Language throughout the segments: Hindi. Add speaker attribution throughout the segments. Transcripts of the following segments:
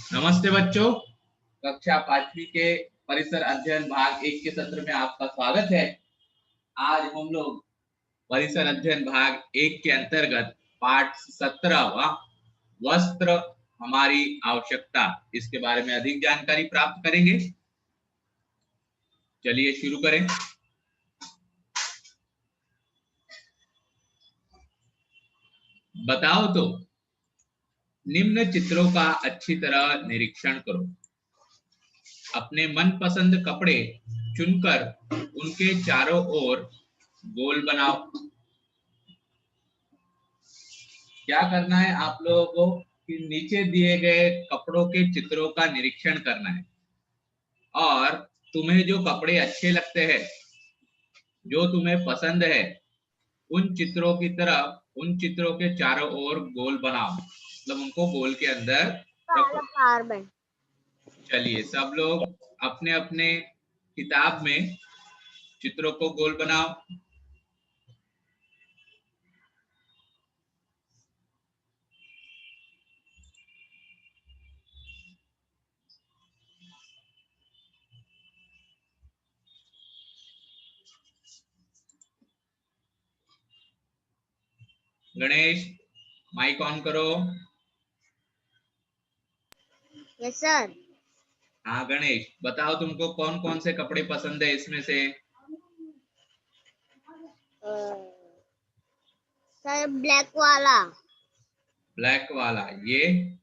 Speaker 1: नमस्ते बच्चों, कक्षा 5वीं के परिसर अध्ययन भाग 1 के सत्र में आपका स्वागत है। आज हम लोग परिसर अध्ययन भाग 1 के अंतर्गत पाठ 17वां वस्त्र हमारी आवश्यकता, इसके बारे में अधिक जानकारी प्राप्त करेंगे। चलिए शुरू करें। बताओ तो, निम्न चित्रों का अच्छी तरह निरीक्षण करो। अपने मनपसंद कपड़े चुनकर उनके चारों ओर गोल बनाओ। क्या करना है आप लोगों को कि नीचे दिए गए कपड़ों के चित्रों का निरीक्षण करना है और तुम्हें जो कपड़े अच्छे लगते हैं, जो तुम्हें पसंद है, उन चित्रों की तरफ उन चित्रों के चारों ओर गोल बनाओ, मतलब उनको गोल के अंदर रखो। चलिए सब लोग अपने अपने किताब में चित्रों को गोल बनाओ। गणेश, माइक ऑन करो।
Speaker 2: Yes sir.
Speaker 1: हाँ गणेश, बताओ तुमको कौन कौन से कपड़े पसंद है इसमें से?
Speaker 2: सर ब्लैक वाला।
Speaker 1: ब्लैक वाला, ये?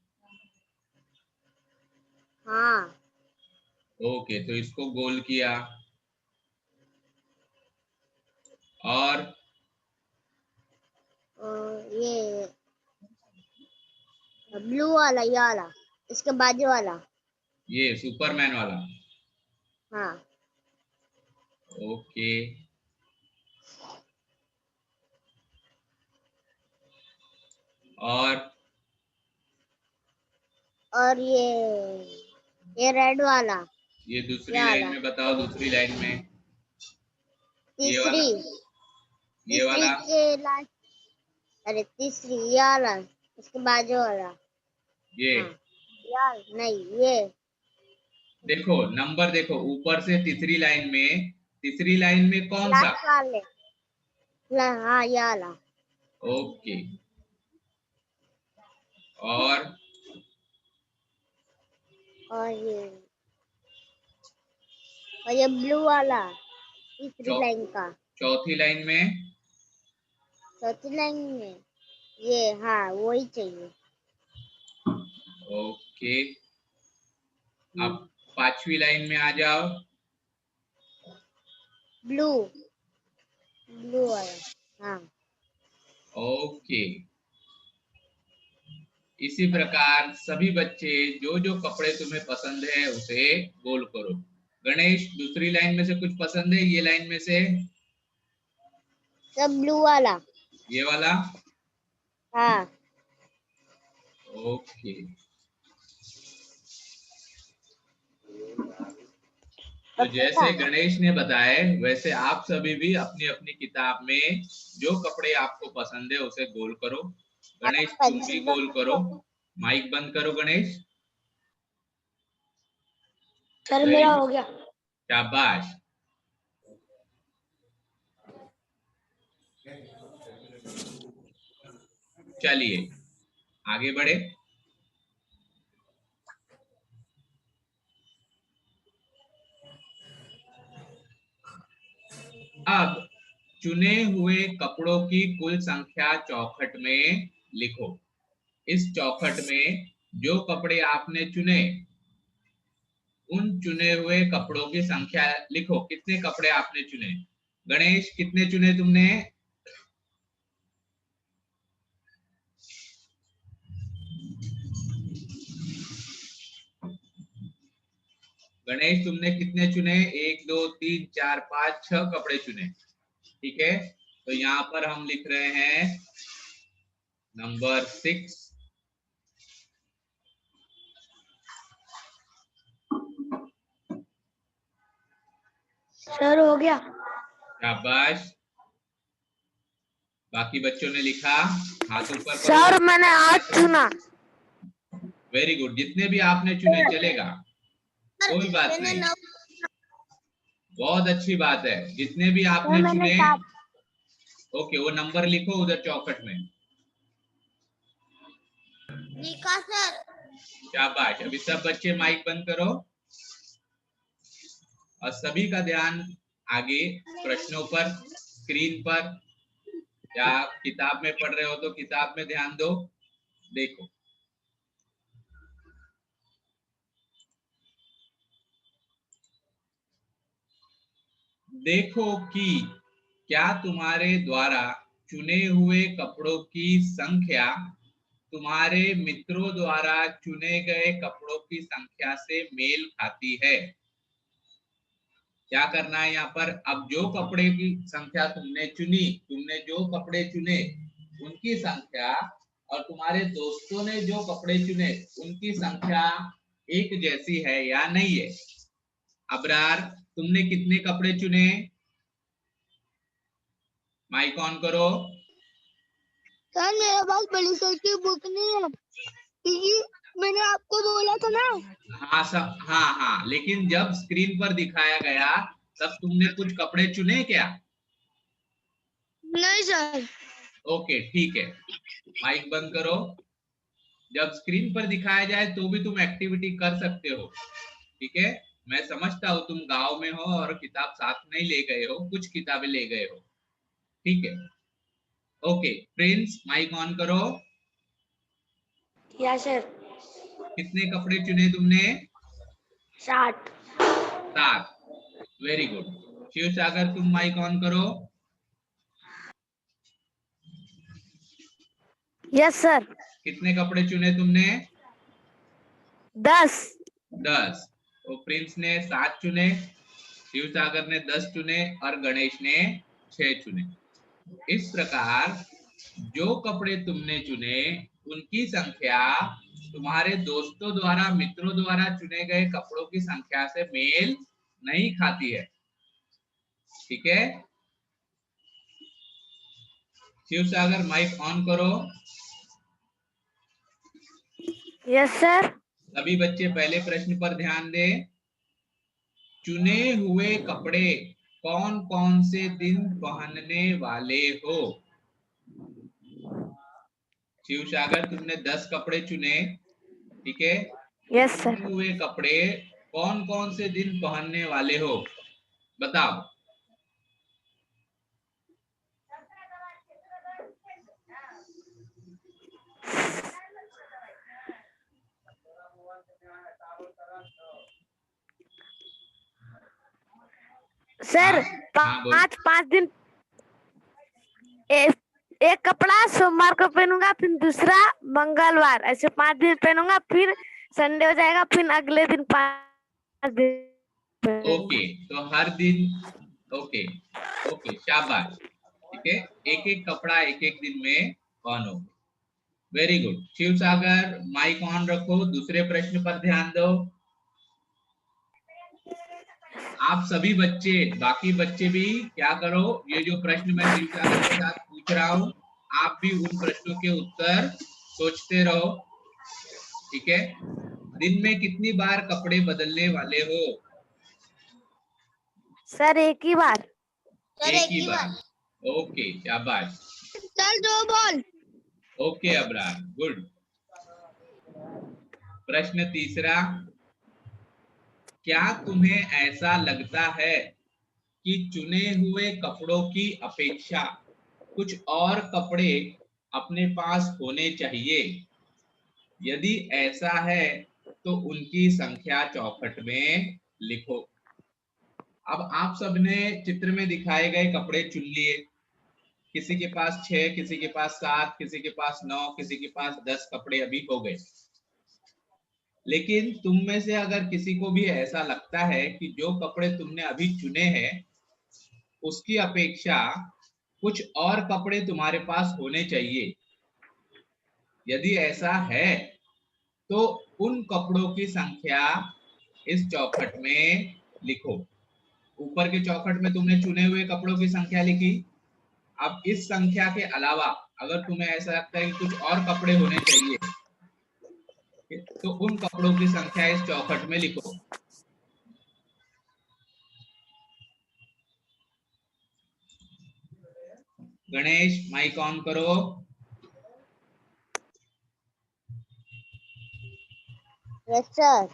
Speaker 2: हाँ।
Speaker 1: ओके, तो इसको गोल किया। और
Speaker 2: ये ब्लू वाला, ये वाला, इसके बाजू वाला।
Speaker 1: ये सुपरमैन वाला।
Speaker 2: हाँ।
Speaker 1: ओके।
Speaker 2: और ये रेड वाला।
Speaker 1: ये दूसरी लाइन में बताओ, दूसरी लाइन में।
Speaker 2: तीसरी
Speaker 1: ये वाला।
Speaker 2: के लास्ट। अरे तीसरी, ये वाला, इसके बाजू वाला।
Speaker 1: ये
Speaker 2: हाँ। यार नहीं, ये
Speaker 1: देखो नंबर, देखो ऊपर से तीसरी लाइन में कौन सा?
Speaker 2: लास्ट वाले। हाँ, ये वाला।
Speaker 1: ओके। और
Speaker 2: ये ब्लू वाला तीसरी लाइन का।
Speaker 1: चौथी लाइन में?
Speaker 2: चौथी लाइन में ये, हाँ वही चाहिए।
Speaker 1: ओके, अब 5वीं लाइन में आ जाओ।
Speaker 2: ब्लू वाला। हाँ।
Speaker 1: ओके, इसी प्रकार सभी बच्चे जो जो कपड़े तुम्हें पसंद है उसे गोल करो। गणेश, दूसरी लाइन में से कुछ पसंद है ये लाइन में से?
Speaker 2: सब ब्लू वाला।
Speaker 1: ये वाला?
Speaker 2: हाँ।
Speaker 1: ओके, तो जैसे गणेश ने बताया वैसे आप सभी भी अपनी अपनी किताब में जो कपड़े आपको पसंद है उसे गोल करो। गणेश तुम भी गोल करो। माइक बंद करो गणेश।
Speaker 2: सर मेरा हो गया।
Speaker 1: शाबाश। चलिए आगे बढ़े। अब चुने हुए कपड़ों की कुल संख्या चौखट में लिखो। इस चौखट में जो कपड़े आपने चुने, उन चुने हुए कपड़ों की संख्या लिखो। कितने कपड़े आपने चुने? गणेश, कितने चुने तुमने? गणेश तुमने कितने चुने? 1 2 3 4 5 6 कपड़े चुने। ठीक है, तो यहां पर हम लिख रहे हैं नंबर 6।
Speaker 2: सर हो गया।
Speaker 1: शाबाश। बाकी बच्चों ने लिखा, हाथ ऊपर करो।
Speaker 2: सर मैंने 8 चुना।
Speaker 1: वेरी गुड, जितने भी आपने चुने चलेगा, कोई बात नहीं, बहुत अच्छी बात है, जितने भी आपने चुने। ओके, वो नंबर लिखो उधर चौखट में।
Speaker 2: लिखा सर।
Speaker 1: शाबाश। अभी सब बच्चे माइक बंद करो और सभी का ध्यान आगे प्रश्नों पर, स्क्रीन पर, या किताब में पढ़ रहे हो तो किताब में ध्यान दो। देखो, देखो कि क्या तुम्हारे द्वारा चुने हुए कपड़ों की संख्या तुम्हारे मित्रों द्वारा चुने गए कपड़ों की संख्या से मेल खाती है। क्या करना है यहाँ पर, अब जो कपड़े की संख्या तुमने चुनी, तुमने जो कपड़े चुने उनकी संख्या और तुम्हारे दोस्तों ने जो कपड़े चुने उनकी संख्या एक जैसी है या नहीं है। अबरार, तुमने कितने कपड़े चुने? माइक ऑन करो।
Speaker 2: सर मेरे पास बड़ी सर की बुक नहीं है, क्योंकि मैंने आपको बोला था ना।
Speaker 1: हाँ सब, हाँ हाँ, लेकिन जब स्क्रीन पर दिखाया गया तब तुमने कुछ कपड़े चुने क्या?
Speaker 2: नहीं सर।
Speaker 1: ओके ठीक है, माइक बंद करो। जब स्क्रीन पर दिखाया जाए तो भी तुम एक्टिविटी कर सकते हो, ठीक है। मैं समझता हूँ तुम गांव में हो और किताब साथ नहीं ले गए हो, कुछ किताबें ले गए हो, ठीक है। ओके प्रिंस, माइक ऑन करो।
Speaker 2: या सर।
Speaker 1: कितने कपड़े चुने तुमने?
Speaker 2: 60।
Speaker 1: 7। Very good. शिव सागर, तुम माइक ऑन करो।
Speaker 2: Yes sir.
Speaker 1: कितने कपड़े चुने तुमने?
Speaker 2: 10।
Speaker 1: 10। तो प्रिंस ने 7 चुने, शिव सागर ने 10 चुने और गणेश ने 6 चुने। इस प्रकार जो कपड़े तुमने चुने उनकी संख्या तुम्हारे दोस्तों द्वारा, मित्रों द्वारा चुने गए कपड़ों की संख्या से मेल नहीं खाती है, ठीक है। शिव सागर, माइक ऑन करो।
Speaker 2: Yes sir.
Speaker 1: सभी बच्चे पहले प्रश्न पर ध्यान दें। चुने हुए कपड़े कौन कौन से दिन पहनने वाले हो? शिव सागर, तुमने 10 कपड़े चुने, ठीक है।
Speaker 2: यस
Speaker 1: चुने
Speaker 2: सर।
Speaker 1: हुए कपड़े कौन कौन से दिन पहनने वाले हो, बताओ।
Speaker 2: सर
Speaker 1: हाँ बोल।
Speaker 2: 5 दिन एक कपड़ा सोमवार को पहनूंगा, फिर दूसरा मंगलवार, ऐसे 5 दिन पहनूंगा, फिर संडे हो जाएगा, फिर अगले दिन 5 दिन।
Speaker 1: ओके, तो हर दिन, ओके ओके शाबाश, ठीक है। एक एक कपड़ा एक एक दिन में पहनो, very good. Shiv Sagar, mike on रखो, दूसरे प्रश्न पर ध्यान दो। आप सभी बच्चे, बाकी बच्चे भी क्या करो, ये जो प्रश्न मैं शिव सागर के साथ पूछ रहा हूँ, आप भी उन प्रश्नों के उत्तर सोचते रहो, ठीक है। दिन में कितनी बार कपड़े बदलने वाले हो?
Speaker 2: सर एक ही बार।
Speaker 1: एक ही बार। ओके शाबाश।
Speaker 2: Sir 2 ball.
Speaker 1: Okay Abrar, good. प्रश्न तीसरा, क्या तुम्हें ऐसा लगता है कि चुने हुए कपड़ों की अपेक्षा कुछ और कपड़े अपने पास होने चाहिए? यदि ऐसा है तो उनकी संख्या चौखट में लिखो। अब आप सबने चित्र में दिखाए गए कपड़े चुन लिए, किसी के पास 6, किसी के पास 7, किसी के पास 9, किसी के पास 10 कपड़े अभी हो गए। लेकिन तुम में से अगर किसी को भी ऐसा लगता है कि जो कपड़े तुमने अभी चुने हैं उसकी अपेक्षा कुछ और कपड़े तुम्हारे पास होने चाहिए, यदि ऐसा है तो उन कपड़ों की संख्या इस चौखट में लिखो। ऊपर के चौखट में तुमने चुने हुए कपड़ों की संख्या लिखी। अब इस संख्या के अलावा अगर तुम्हें ऐसा लगता है कि कुछ और कपड़े होने चाहिए तो उन कपड़ों की संख्या इस चौखट में लिखो। गणेश माइक ऑन करो।
Speaker 3: Yes sir.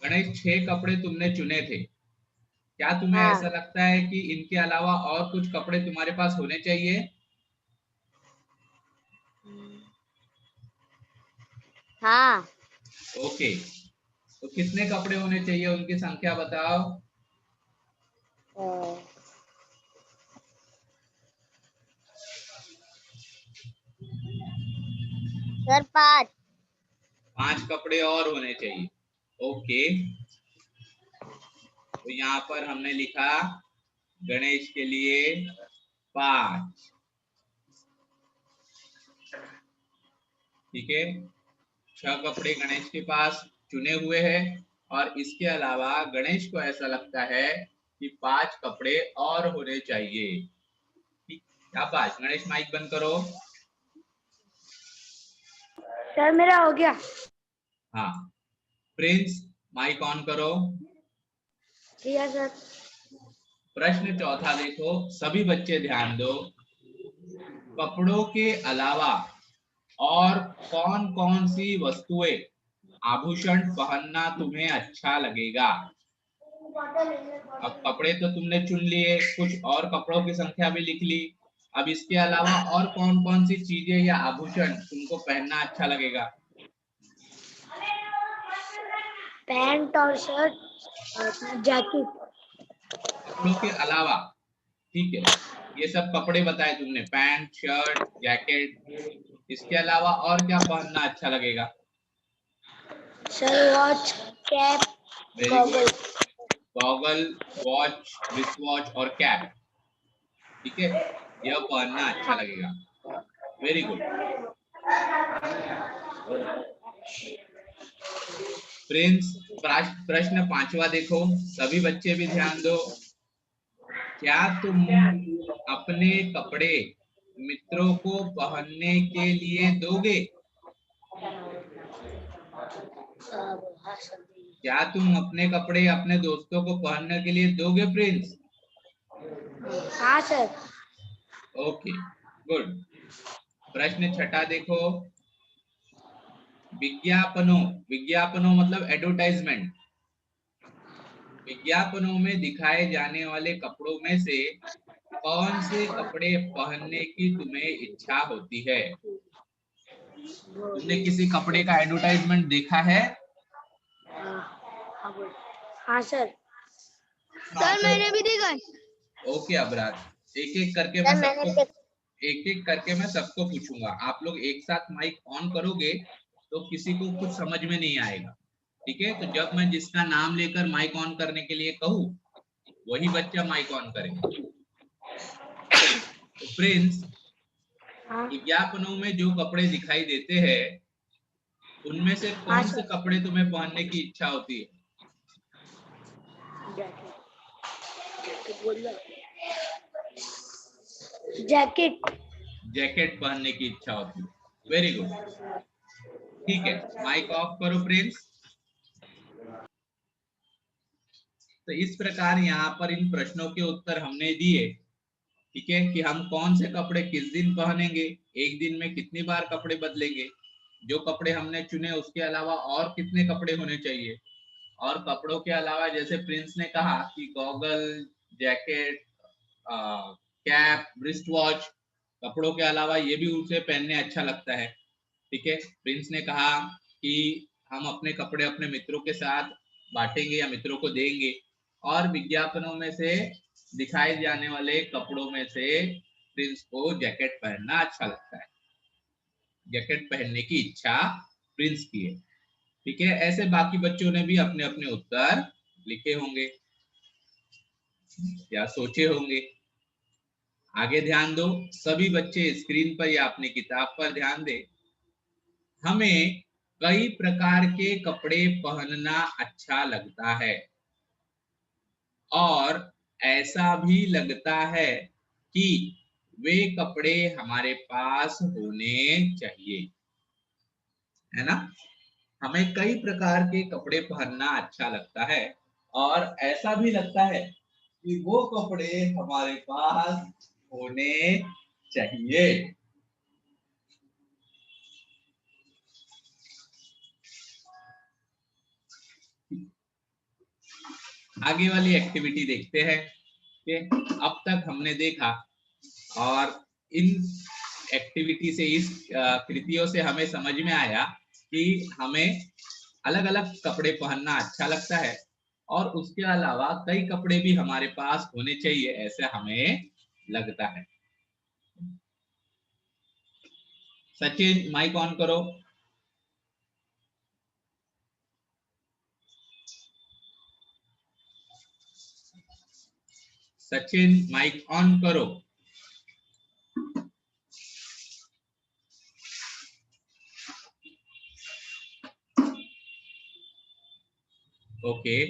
Speaker 1: गणेश 6 कपड़े तुमने चुने थे, क्या तुम्हें
Speaker 3: हाँ।
Speaker 1: ऐसा लगता है कि इनके अलावा और कुछ कपड़े तुम्हारे पास होने चाहिए?
Speaker 3: हाँ।
Speaker 1: ओके, तो कितने कपड़े होने चाहिए, उनकी संख्या बताओ।
Speaker 3: सर 5।
Speaker 1: 5 कपड़े और होने चाहिए। ओके, तो यहाँ पर हमने लिखा गणेश के लिए 5। ठीक है, 6 कपड़े गणेश के पास चुने हुए हैं, और इसके अलावा गणेश को ऐसा लगता है कि 5 कपड़े और होने चाहिए। ठीक, शाबाश गणेश, माइक बंद करो।
Speaker 2: सर मेरा हो गया।
Speaker 1: हाँ, प्रिंस माइक ऑन करो।
Speaker 2: ठीक है सर।
Speaker 1: प्रश्न चौथा देखो, सभी बच्चे ध्यान दो। कपड़ों के अलावा और कौन कौन सी वस्तुएं, आभूषण पहनना तुम्हें अच्छा लगेगा? अब कपड़े तो तुमने चुन लिए, कुछ और कपड़ों की संख्या भी लिख ली। अब इसके अलावा और कौन कौन सी चीजें या आभूषण तुमको पहनना अच्छा लगेगा?
Speaker 2: पैंट और शर्ट और जैकेट।
Speaker 1: कपड़ों के अलावा, ठीक है, ये सब कपड़े बताए तुमने, पैंट शर्ट जैकेट। इसके अलावा और क्या पहनना अच्छा लगेगा?
Speaker 2: Sir watch, cap,
Speaker 1: very
Speaker 2: goggle.
Speaker 1: Good, goggle, watch, wrist watch और कैप। ठीक है, यह पहनना अच्छा लगेगा। Very good. प्रिंस, प्रश्न 5वां देखो, सभी बच्चे भी ध्यान दो। क्या तुम अपने कपड़े मित्रों को पहनने के लिए दोगे? क्या तुम अपने कपड़े अपने दोस्तों को पहनने के लिए दोगे प्रिंस?
Speaker 2: हाँ सर।
Speaker 1: Okay, good. प्रश्न 6 देखो, विज्ञापनों, विज्ञापनों मतलब एडवर्टाइजमेंट, विज्ञापनों में दिखाए जाने वाले कपड़ों में से कौन से कपड़े पहनने की तुम्हें इच्छा होती है? तुमने किसी कपड़े का एडवर्टाइजमेंट देखा है?
Speaker 2: हाँ सर।
Speaker 3: सर मैंने भी देखा है।
Speaker 1: ओके अबरार, एक एक करके
Speaker 3: सर मैंने भी देखा।
Speaker 1: मैं सबको पूछूंगा। आप लोग एक साथ माइक ऑन करोगे तो किसी को कुछ समझ में नहीं आएगा। ठीक है, तो जब मैं जिसका नाम लेकर माइक ऑन करने के लिए कहूँ, वही बच्चा माइक ऑन करेगा। तो प्रिंस,
Speaker 2: हाँ।
Speaker 1: विज्ञापनों में जो कपड़े दिखाई देते हैं, उनमें से
Speaker 2: हाँ
Speaker 1: कौन से
Speaker 2: सर।
Speaker 1: कपड़े तुम्हें पहनने की इच्छा होती है?
Speaker 2: जैकेट।
Speaker 1: जैकेट पहनने की इच्छा होती है। Very good. ठीक है, माइक ऑफ करो प्रिंस। तो इस प्रकार यहाँ पर इन प्रश्नों के उत्तर हमने दिए। ठीक है, कि हम कौन से कपड़े किस दिन पहनेंगे, एक दिन में कितनी बार कपड़े बदलेंगे, जो कपड़े हमने चुने उसके अलावा और कितने कपड़े होने चाहिए, और कपड़ों के अलावा जैसे प्रिंस ने कहा कि goggle, jacket, cap, wrist watch, कपड़ों के अलावा ये भी उसे पहनने अच्छा लगता है। ठीक है, प्रिंस ने कहा कि हम अपने कपड़े अपने मित्रों के साथ बांटेंगे या मित्रों को देंगे, और विज्ञापनों में से दिखाए जाने वाले कपड़ों में से प्रिंस को जैकेट पहनना अच्छा लगता है, जैकेट पहनने की इच्छा प्रिंस की है। ठीक है, ऐसे बाकी बच्चों ने भी अपने अपने उत्तर लिखे होंगे या सोचे होंगे। आगे ध्यान दो, सभी बच्चे स्क्रीन पर या अपनी किताब पर ध्यान दें। हमें कई प्रकार के कपड़े पहनना अच्छा लगता है, और ऐसा भी लगता है कि वे कपड़े हमारे पास होने चाहिए, है ना? हमें कई प्रकार के कपड़े पहनना अच्छा लगता है और ऐसा भी लगता है कि वो कपड़े हमारे पास होने चाहिए। आगे वाली एक्टिविटी देखते हैं कि अब तक हमने देखा और इन एक्टिविटी से, इस कृतियों से हमें समझ में आया कि हमें अलग अलग कपड़े पहनना अच्छा लगता है और उसके अलावा कई कपड़े भी हमारे पास होने चाहिए ऐसा हमें लगता है। सचिन माइक ऑन करो। सचिन माइक ऑन करो। ओके,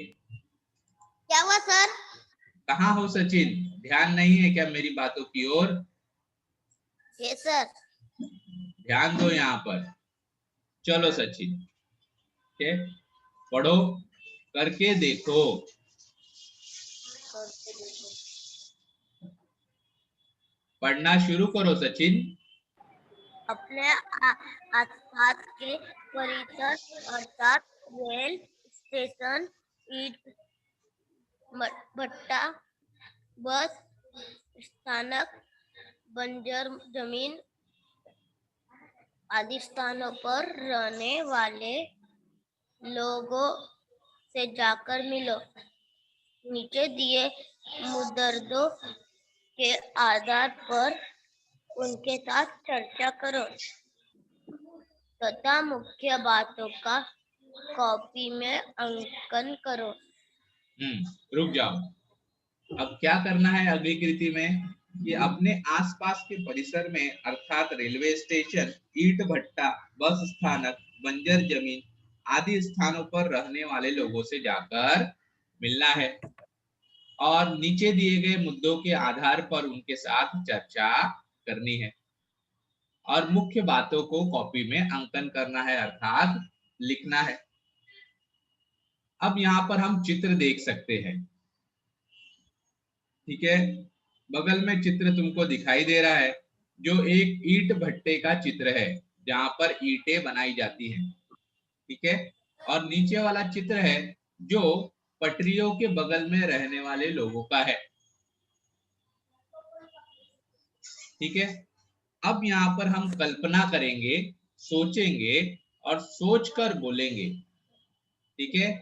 Speaker 3: क्या हुआ सर?
Speaker 1: कहाँ हो सचिन? ध्यान नहीं है क्या मेरी बातों की ओर?
Speaker 3: Yes sir.
Speaker 1: ध्यान दो यहाँ पर। चलो सचिन, ओके, पढ़ो, करके देखो। पढ़ना शुरू करो सचिन।
Speaker 3: अपने आसपास के परिसर अर्थात रेल स्टेशन, ईंट भट्टा, बस स्थानक, बंजर जमीन आदि स्थानों पर रहने वाले लोगों से जाकर मिलो। नीचे दिए मुद्दों के आधार पर उनके साथ चर्चा करो तथा मुख्य बातों का कॉपी में अंकन करो।
Speaker 1: रुक जाओ। अब क्या करना है अगली कृति में कि अपने आसपास के परिसर में अर्थात रेलवे स्टेशन, ईंट भट्टा, बस स्थानक, बंजर जमीन आदि स्थानों पर रहने वाले लोगों से जाकर मिलना है और नीचे दिए गए मुद्दों के आधार पर उनके साथ चर्चा करनी है और मुख्य बातों को कॉपी में अंकन करना है अर्थात लिखना है। अब यहाँ पर हम चित्र देख सकते हैं, ठीक है। बगल में चित्र तुमको दिखाई दे रहा है जो एक ईंट भट्टे का चित्र है जहां पर ईंटें बनाई जाती हैं, ठीक है। और नीचे वाला चित्र है जो पटरियों के बगल में रहने वाले लोगों का है, ठीक है। अब यहाँ पर हम कल्पना करेंगे, सोचेंगे और सोचकर बोलेंगे, ठीक है।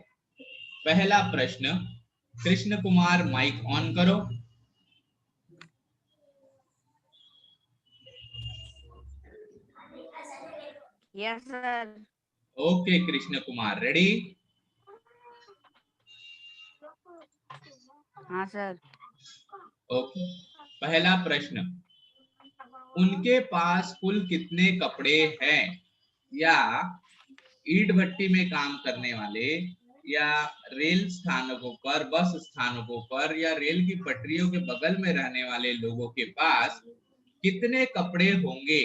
Speaker 1: पहला प्रश्न, कृष्ण कुमार माइक ऑन करो।
Speaker 2: Yes sir.
Speaker 1: Okay Krishna Kumar, ready?
Speaker 2: हाँ सर।
Speaker 1: ओके, पहला प्रश्न, उनके पास कुल कितने कपड़े हैं? या ईंट भट्टी में काम करने वाले या रेल स्थानकों पर, बस स्थानकों पर या रेल की पटरियों के बगल में रहने वाले लोगों के पास कितने कपड़े होंगे?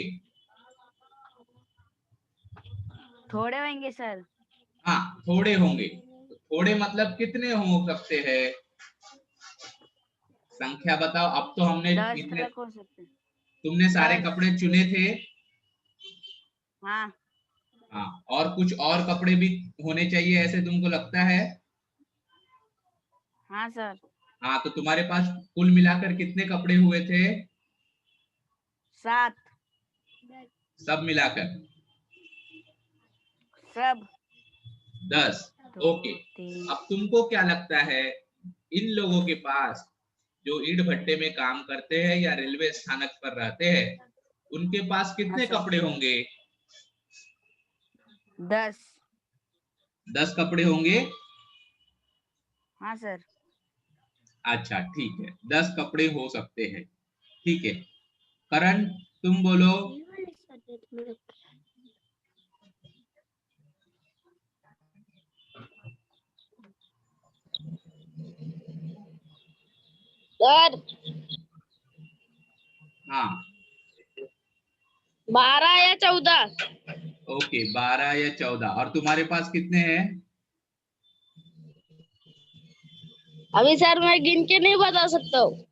Speaker 2: थोड़े होंगे सर।
Speaker 1: हाँ, थोड़े होंगे। तो थोड़े मतलब कितने हो सकते हैं? संख्या बताओ। अब तो हमने
Speaker 2: 10
Speaker 1: इतने,
Speaker 2: तक हो सकते।
Speaker 1: तुमने सारे
Speaker 2: 10।
Speaker 1: कपड़े चुने थे।
Speaker 2: हाँ।
Speaker 1: हाँ, और कुछ और कपड़े भी होने चाहिए ऐसे तुमको लगता है?
Speaker 2: हाँ सर।
Speaker 1: हाँ, तो तुम्हारे पास कुल मिलाकर कितने कपड़े हुए थे?
Speaker 2: 7।
Speaker 1: सब मिलाकर
Speaker 2: सब
Speaker 1: 10।
Speaker 2: 2
Speaker 1: ओके,
Speaker 2: 3।
Speaker 1: अब तुमको क्या लगता है इन लोगों के पास जो ईंट भट्टे में काम करते हैं या रेलवे स्थानक पर रहते हैं, उनके पास
Speaker 2: हाँ
Speaker 1: कितने
Speaker 2: सर।
Speaker 1: कपड़े होंगे?
Speaker 2: 10।
Speaker 1: 10 कपड़े होंगे।
Speaker 2: हाँ सर।
Speaker 1: अच्छा ठीक है, 10 कपड़े हो सकते हैं, ठीक है। करण, तुम बोलो।
Speaker 3: सर
Speaker 1: हाँ,
Speaker 3: 12 या 14।
Speaker 1: ओके 12 या 14। और तुम्हारे पास कितने हैं?
Speaker 3: अभी सर मैं गिन के नहीं बता सकता हूँ।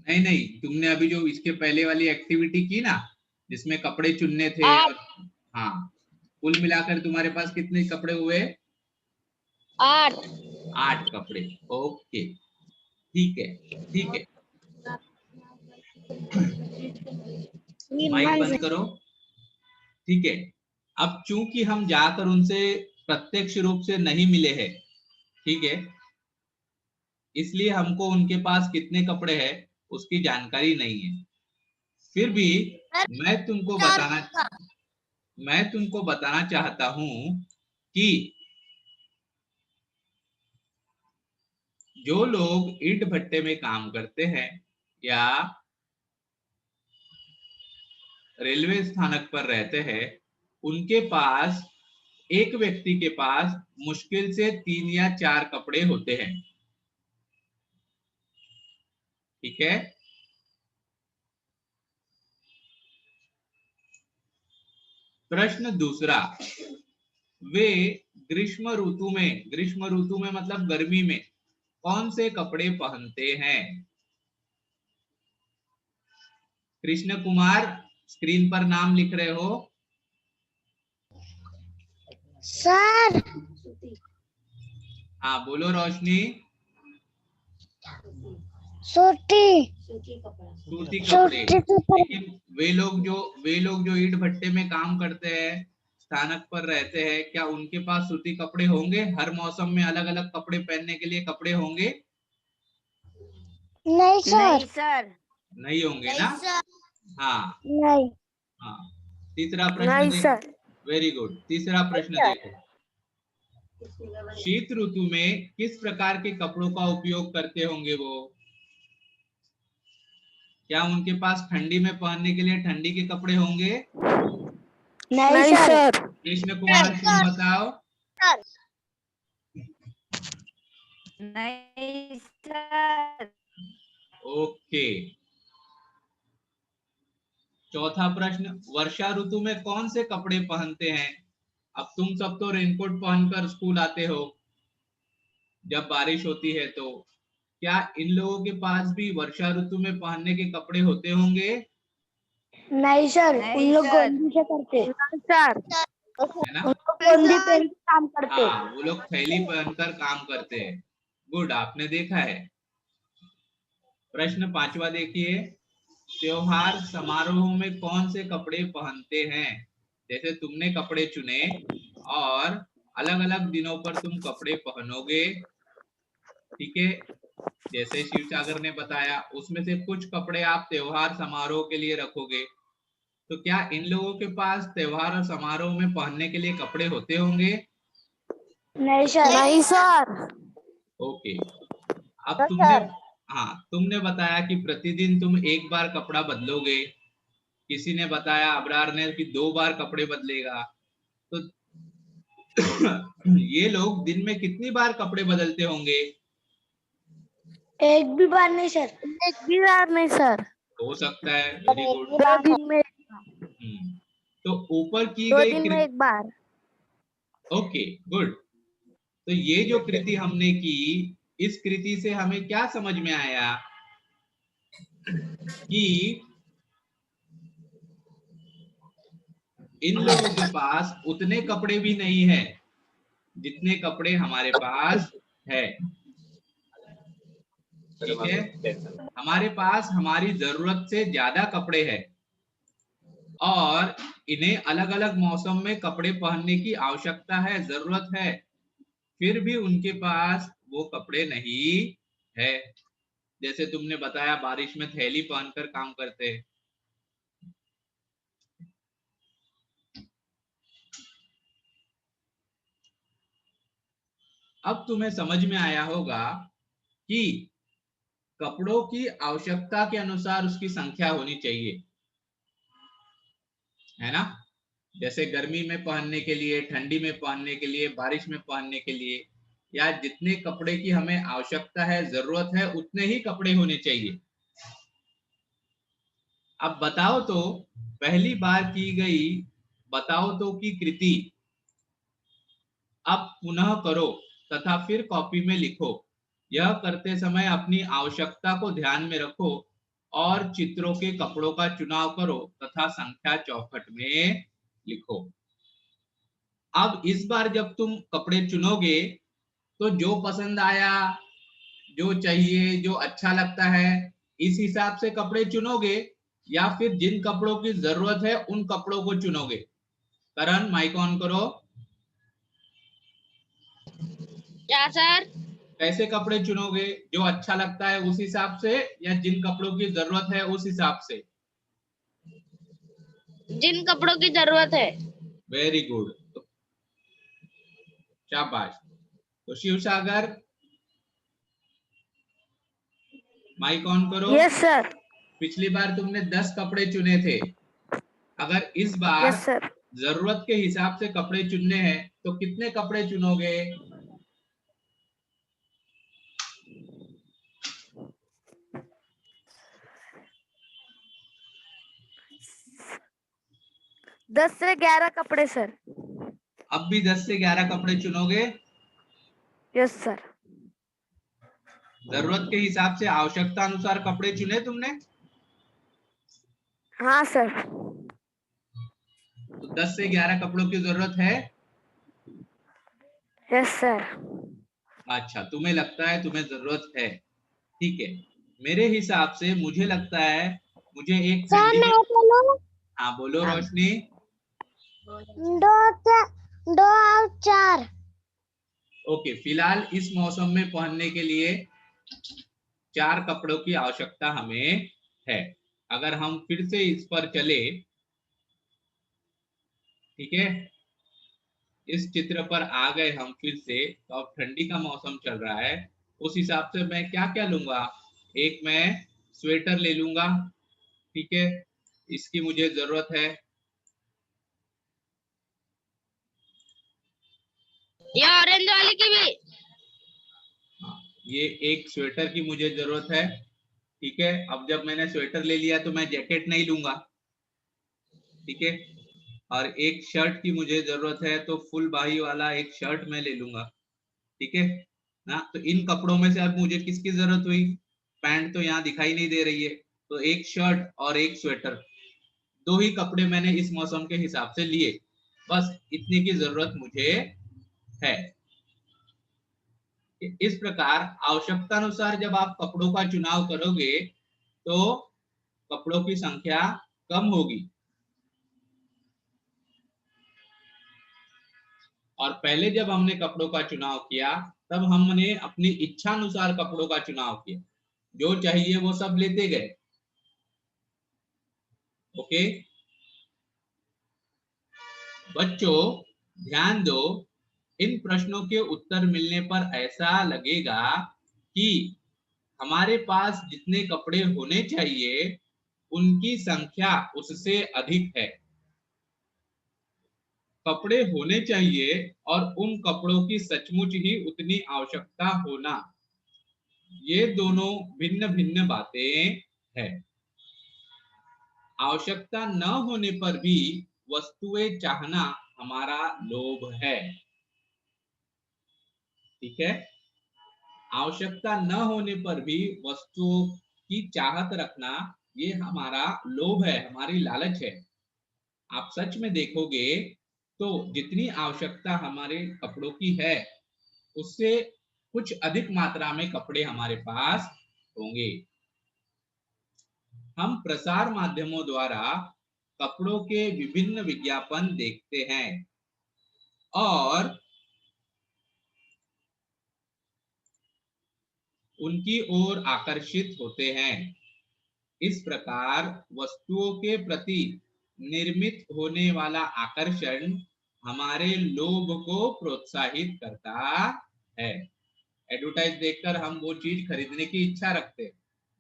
Speaker 1: नहीं नहीं, तुमने अभी जो इसके पहले वाली एक्टिविटी की ना, जिसमें कपड़े चुनने थे,
Speaker 3: 8
Speaker 1: और हाँ, कुल मिलाकर तुम्हारे पास कितने कपड़े हुए?
Speaker 3: 8
Speaker 1: 8 कपड़े। ओके, ठीक है, ठीक है। माइक बंद करो। ठीक है। अब चूंकि हम जाकर उनसे प्रत्यक्ष रूप से नहीं मिले हैं, ठीक है, इसलिए हमको उनके पास कितने कपड़े हैं उसकी जानकारी नहीं है। फिर भी मैं तुमको बताना मैं तुमको बताना चाहता हूं कि जो लोग ईंट भट्टे में काम करते हैं या रेलवे स्थानक पर रहते हैं, उनके पास, एक व्यक्ति के पास मुश्किल से 3 या 4 कपड़े होते हैं। ठीक है। प्रश्न दूसरा, वे ग्रीष्म ऋतु में मतलब गर्मी में कौन से कपड़े पहनते हैं? कृष्ण कुमार, स्क्रीन पर नाम लिख रहे हो?
Speaker 3: सर
Speaker 1: हाँ बोलो रोशनी।
Speaker 3: सूती
Speaker 1: सूती कपड़े। लेकिन वे लोग जो ईंट भट्टे में काम करते हैं, स्थानक पर रहते हैं, क्या उनके पास सूती कपड़े होंगे? हर मौसम में अलग अलग कपड़े पहनने के लिए कपड़े होंगे?
Speaker 3: नहीं सर
Speaker 1: नहीं होंगे ना? हाँ
Speaker 3: नहीं
Speaker 1: हाँ। तीसरा प्रश्न
Speaker 2: नहीं
Speaker 1: देखो।
Speaker 2: सर।
Speaker 1: Very good. तीसरा प्रश्न देखो, शीत ऋतु में किस प्रकार के कपड़ों का उपयोग करते होंगे वो? क्या उनके पास ठंडी में पहनने के लिए ठंडी के कपड़े होंगे?
Speaker 2: नहीं सर।
Speaker 1: कृष्ण कुमार तुम बताओ।
Speaker 2: नहीं सर।
Speaker 1: ओके। चौथा प्रश्न, वर्षा ऋतु में कौन से कपड़े पहनते हैं? अब तुम सब तो रेनकोट पहनकर स्कूल आते हो जब बारिश होती है, तो क्या इन लोगों के पास भी वर्षा ऋतु में पहनने के कपड़े होते होंगे?
Speaker 3: नहीं सर उन लोग
Speaker 2: सर।
Speaker 3: गोंदी से करते
Speaker 2: सर
Speaker 1: है ना?
Speaker 3: गोंदी पहन के काम करते
Speaker 1: हाँ, वो लोग थैली पहनकर काम करते हैं। गुड, आपने देखा है। प्रश्न पांचवा देखिए, त्योहार समारोह में कौन से कपड़े पहनते हैं? जैसे तुमने कपड़े चुने और अलग अलग दिनों पर तुम कपड़े पहनोगे, ठीक है, जैसे शिव सागर ने बताया, उसमें से कुछ कपड़े आप त्योहार समारोह के लिए रखोगे। तो क्या इन लोगों के पास त्योहार और समारोह में पहनने के लिए कपड़े होते होंगे?
Speaker 3: नहीं सर
Speaker 2: नहीं सर।
Speaker 1: ओके। अब तुमने, हाँ, तुमने बताया कि प्रतिदिन तुम एक बार कपड़ा बदलोगे। किसी ने बताया, अबरार ने, कि 2 बार कपड़े बदलेगा। तो ये लोग दिन में कितनी बार कपड़े बदलते होंगे?
Speaker 3: एक भी बार नहीं सर
Speaker 2: एक भी बार नहीं सर।
Speaker 1: हो सकता है। Very good.
Speaker 2: 2 दिन में
Speaker 1: तो ऊपर की
Speaker 2: 2
Speaker 1: गई
Speaker 2: दिन में एक बार।
Speaker 1: Okay good. तो ये जो कृति हमने की, इस कृति से हमें क्या समझ में आया कि इन लोगों के पास उतने कपड़े भी नहीं है जितने कपड़े हमारे पास है। ठीक है, हमारे पास हमारी जरूरत से ज्यादा कपड़े हैं और इन्हें अलग अलग मौसम में कपड़े पहनने की आवश्यकता है, जरूरत है, फिर भी उनके पास वो कपड़े नहीं है। जैसे तुमने बताया, बारिश में थैली पहनकर काम करते हैं। अब तुम्हें समझ में आया होगा कि कपड़ों की आवश्यकता के अनुसार उसकी संख्या होनी चाहिए, है ना? जैसे गर्मी में पहनने के लिए, ठंडी में पहनने के लिए, बारिश में पहनने के लिए, या जितने कपड़े की हमें आवश्यकता है, जरूरत है, उतने ही कपड़े होने चाहिए। अब बताओ तो, पहली बार की गई बताओ तो की कृति अब पुनः करो तथा फिर कॉपी में लिखो। यह करते समय अपनी आवश्यकता को ध्यान में रखो और चित्रों के कपड़ों का चुनाव करो तथा संख्या चौखट में लिखो। अब इस बार जब तुम कपड़े चुनोगे तो जो पसंद आया, जो चाहिए, जो अच्छा लगता है, इस हिसाब से कपड़े चुनोगे या फिर जिन कपड़ों की जरूरत है उन कपड़ों को चुनोगे। करण, माइक ऑन करो।
Speaker 3: क्या सर?
Speaker 1: कैसे कपड़े चुनोगे? जो अच्छा लगता है उस हिसाब से या जिन कपड़ों की जरूरत है उस हिसाब से?
Speaker 3: जिन कपड़ों की जरूरत है।
Speaker 1: वेरी गुड, शाबाश। तो शिव सागर, माइक ऑन करो।
Speaker 2: Yes sir.
Speaker 1: पिछली बार तुमने 10 कपड़े चुने थे, अगर इस बार
Speaker 2: यस सर।
Speaker 1: जरूरत के हिसाब से कपड़े चुनने हैं तो कितने कपड़े चुनोगे?
Speaker 2: दस से 11 कपड़े सर।
Speaker 1: अब भी 10 से 11 कपड़े चुनोगे?
Speaker 2: Yes sir.
Speaker 1: जरूरत के हिसाब से आवश्यकता अनुसार कपड़े चुने तुमने?
Speaker 2: हाँ सर।
Speaker 1: तो 10 से 11 कपड़ों की जरूरत है?
Speaker 2: Yes sir.
Speaker 1: अच्छा, तुम्हें लगता है तुम्हें जरूरत है, ठीक है। मेरे हिसाब से मुझे लगता है मुझे एक
Speaker 3: सर
Speaker 1: ठंडी,
Speaker 3: मैं बोलूं?
Speaker 1: हाँ बोलो रोशनी।
Speaker 3: 2 और 4।
Speaker 1: ओके, फिलहाल इस मौसम में पहनने के लिए 4 कपड़ों की आवश्यकता हमें है। अगर हम फिर से इस पर चले, ठीक है, इस चित्र पर आ गए हम फिर से, तो अब ठंडी का मौसम चल रहा है, उस हिसाब से मैं क्या क्या लूंगा? एक मैं स्वेटर ले लूंगा, ठीक है, इसकी मुझे जरूरत है।
Speaker 3: ये ऑरेंज वाली की भी।
Speaker 1: ये एक स्वेटर की मुझे जरूरत है, ठीक है। अब जब मैंने स्वेटर ले लिया तो मैं जैकेट नहीं लूंगा, ठीक है। और एक शर्ट की मुझे जरूरत है, तो फुल बाही वाला एक शर्ट मैं ले लूंगा, ठीक है ना। तो इन कपड़ों में से अब मुझे किसकी जरूरत हुई? पैंट तो यहाँ दिखाई नहीं दे रही है, तो एक शर्ट और एक स्वेटर, 2 ही कपड़े मैंने इस मौसम के हिसाब से लिए, बस इतने की जरूरत मुझे है। इस प्रकार आवश्यकता अनुसार जब आप कपड़ों का चुनाव करोगे तो कपड़ों की संख्या कम होगी, और पहले जब हमने कपड़ों का चुनाव किया तब हमने अपनी इच्छा अनुसार कपड़ों का चुनाव किया, जो चाहिए वो सब लेते गए। ओके बच्चों, ध्यान दो, इन प्रश्नों के उत्तर मिलने पर ऐसा लगेगा कि हमारे पास जितने कपड़े होने चाहिए उनकी संख्या उससे अधिक है। कपड़े होने चाहिए और उन कपड़ों की सचमुच ही उतनी आवश्यकता होना, ये दोनों भिन्न भिन्न बातें हैं। आवश्यकता न होने पर भी वस्तुएं चाहना हमारा लोभ है, ठीक है। आवश्यकता न होने पर भी वस्तुओं की चाहत रखना ये हमारा लोभ है, हमारी लालच है। आप सच में देखोगे तो जितनी आवश्यकता हमारे कपड़ों की है उससे कुछ अधिक मात्रा में कपड़े हमारे पास होंगे। हम प्रसार माध्यमों द्वारा कपड़ों के विभिन्न विज्ञापन देखते हैं और उनकी ओर आकर्षित होते हैं। इस प्रकार वस्तुओं के प्रति निर्मित होने वाला आकर्षण हमारे लोभ को प्रोत्साहित करता है। एडवर्टाइज देखकर हम वो चीज खरीदने की इच्छा रखते हैं,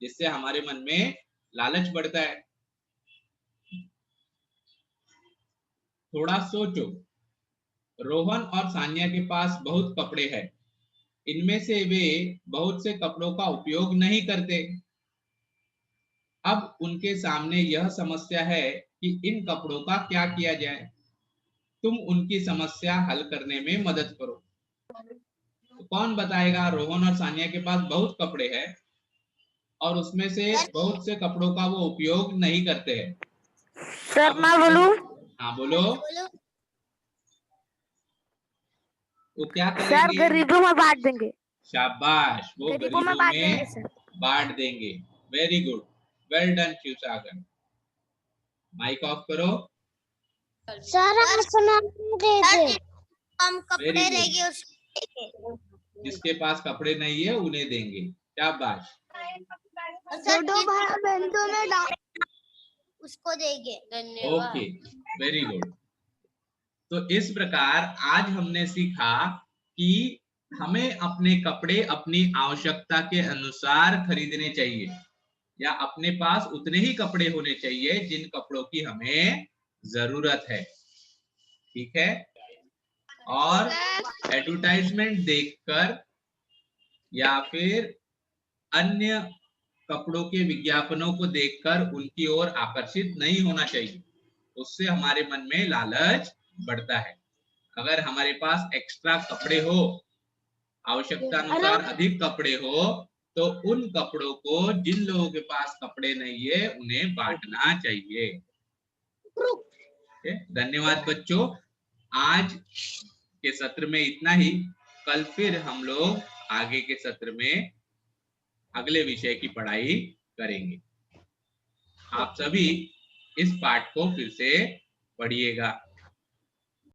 Speaker 1: जिससे हमारे मन में लालच बढ़ता है। थोड़ा सोचो, रोहन और सान्या के पास बहुत कपड़े हैं, इनमें से वे बहुत से कपड़ों का उपयोग नहीं करते। अब उनके सामने यह समस्या है कि इन कपड़ों का क्या किया जाए। तुम उनकी समस्या हल करने में मदद करो। तो कौन बताएगा? रोहन और सानिया के पास बहुत कपड़े हैं और उसमें से बहुत से कपड़ों का वो उपयोग नहीं करते हैं।
Speaker 2: सर
Speaker 1: अब
Speaker 2: मैं बोलूं?
Speaker 1: हाँ बोलो। वो क्या
Speaker 2: सर
Speaker 1: करेंगे?
Speaker 2: गरीबों में बांट देंगे।
Speaker 1: शाबाश, वो
Speaker 2: गरीबों में
Speaker 1: गरीबों
Speaker 2: बांट देंगे
Speaker 1: में
Speaker 2: सर।
Speaker 1: बांट देंगे। Very good, well done Shivsagar. Mike off करो।
Speaker 3: सर हम कपड़े
Speaker 1: Very good.
Speaker 3: रहेंगे उसको
Speaker 1: जिसके पास कपड़े नहीं है उन्हें देंगे। शाबाश।
Speaker 3: सर दो भाई बहनों में उसको देंगे।
Speaker 1: Okay, very good. तो इस प्रकार आज हमने सीखा कि हमें अपने कपड़े अपनी आवश्यकता के अनुसार खरीदने चाहिए या अपने पास उतने ही कपड़े होने चाहिए जिन कपड़ों की हमें जरूरत है। ठीक है? और एडवर्टाइजमेंट देखकर या फिर अन्य कपड़ों के विज्ञापनों को देखकर उनकी ओर आकर्षित नहीं होना चाहिए। उससे हमारे मन में लालच बढ़ता है। अगर हमारे पास एक्स्ट्रा कपड़े हो, आवश्यकता अनुसार अधिक कपड़े हो, तो उन कपड़ों को जिन लोगों के पास कपड़े नहीं है उन्हें बांटना चाहिए। धन्यवाद बच्चों। आज के सत्र में इतना ही। कल फिर हम लोग आगे के सत्र में अगले विषय की पढ़ाई करेंगे। आप सभी इस पाठ को फिर से पढ़िएगा।